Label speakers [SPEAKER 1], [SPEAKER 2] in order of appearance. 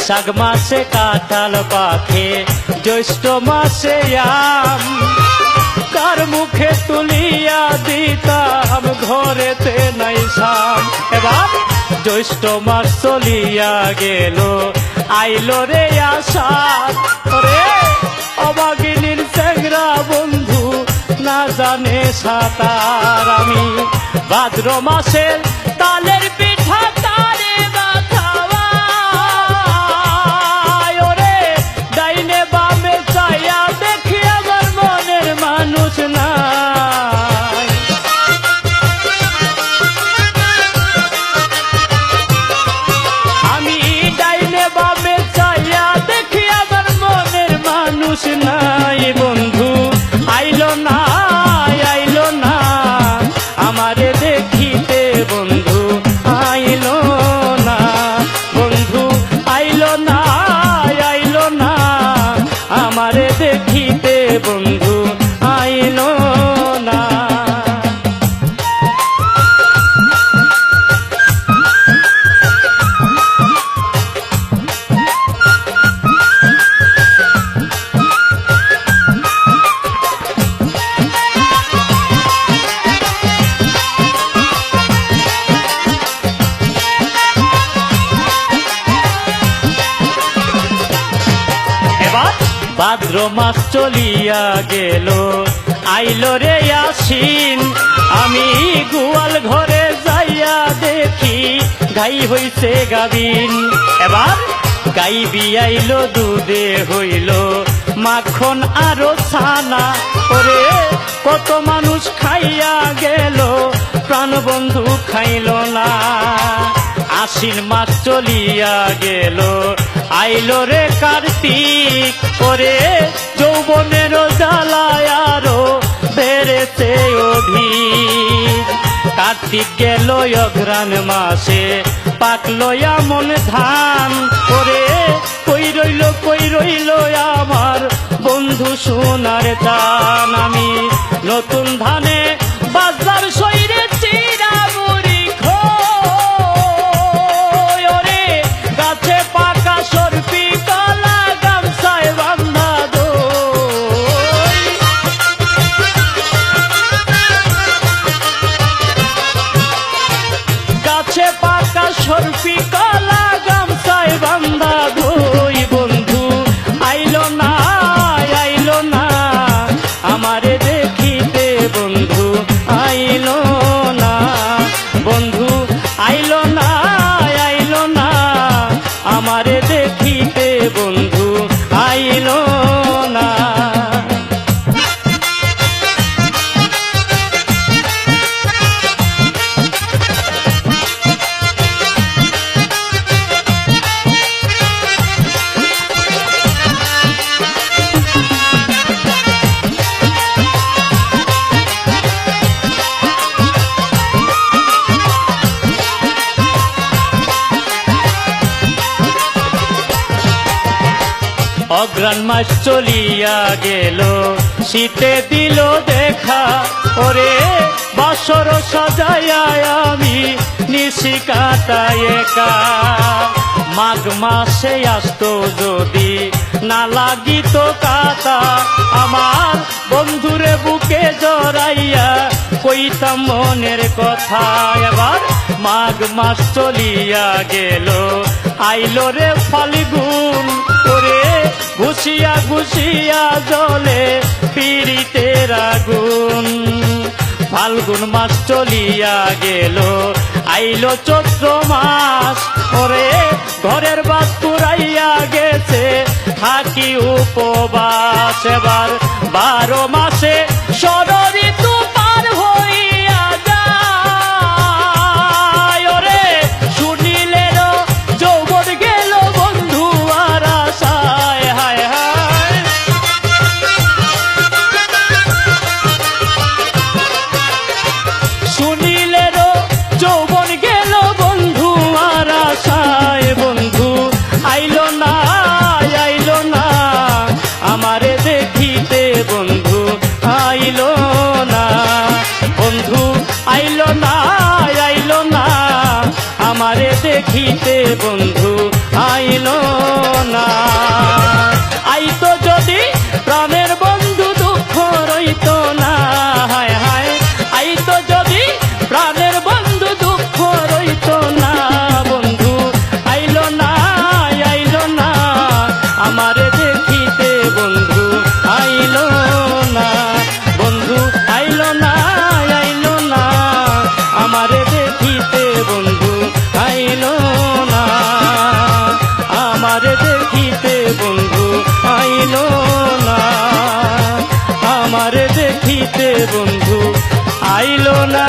[SPEAKER 1] বৈশাখ মাসে কাঁঠাল পাখে, জ্যৈষ্ঠ মাসে আম, কার মুখে তুলিয়া দিতাম ঘরেতে নাই সাম। এবার জ্যৈষ্ঠ মাস চলিয়া গেল, আইলো রে আষাঢ়, ওরে অবাগিনীর চেংরা বন্ধু না জানে সাঁতার। আমি ভাদ্র মাসের তালের পিঠা তারে বাখাওয়াই, ওরে ডাইনে বামে চাইয়া দেখি আমার মনের মানুষ নাই। আমি ডাইনে বামে চাইয়া দেখি আমার মনের মানুষ নাই। বন্ধু আইলো না, আইলো না আমারে দেখিতে, বন্ধু আইলো না, বন্ধু আইলো না, আইলো না আমারে দেখিতে, বন্ধু আইলো না। ভাদ্র মাস চলিয়া গেল, আইলো রে আশ্বিন, আমি গোয়াল ঘরে যাইয়া দেখি গাই হইছে গাবিন। এবার গাই বিয়াইলো, দুধে হইল মাখন আরো ছানা, ওরে কত মানুষ খাইয়া গেল, প্রাণ বন্ধু খাইল না। আশ্বিন মাস চলিয়া গেল, আইলো রে কার্তিক, ওরে যৌবনের জ্বালায় আরো বেড়েছে অধিক। কার্তিক গেল অঘ্রাণ মাসে, পাকলো এমন ধান, ওরে কই রইল আমার বন্ধু সোনার দান। আমি নতুন ধানে বাজার সইরে চিরা মুড়ি খই, ওরে গাছে পাকা সরপি কলা গামছায় বান্ধা দই। গাছে পাকা সরপি কলা গামছায় বান্ধা দই। বন্ধু আইলো না, আইলো না আমারে দেখিতে, বন্ধু আইলো না, বন্ধু আইলো না, আইলো না আমারে দেখিতে, বন্ধু আইলো না। অঘ্রাণ মাস চলিয়া গেল, শীতে দিল দেখা, ওরে বাসর সাজাইয়া আমি নিশি কাটাই একা। মাঘ মাসে আসতো যদি না লাগিত কাটা, আমার বন্ধুরে বুকে জড়াইয়া কইতাম মনের কথা। এবার মাঘ মাস চলিয়া গেল, আইলো রে ফাল্গুন, ওরে ঘুষিয়া ঘুষিয়া জলে পিরিতের আগুন। ফাল্গুন মাস চলিয়া গেল, আইলো চৈত্র মাস, ওরে ঘরের বাস পুরাইয়া গেছে থাকি উপবাস। এবার 12 মাসে ষড়ঋতু পার হইয়া যায়, ওরে শুনিলেন যৌবন গেল বন্ধু আর আশায়। হায় হায় শুনিলেন যৌবন গেল বন্ধু আর আশায়। বন্ধু আইলো না, আইলো না আমারে দেখিতে, বন্ধু আইলো না, বন্ধু আইলো না, আইলো না আমারে দেখিতে, বন্ধু আইলো বন্ধু আইলো না।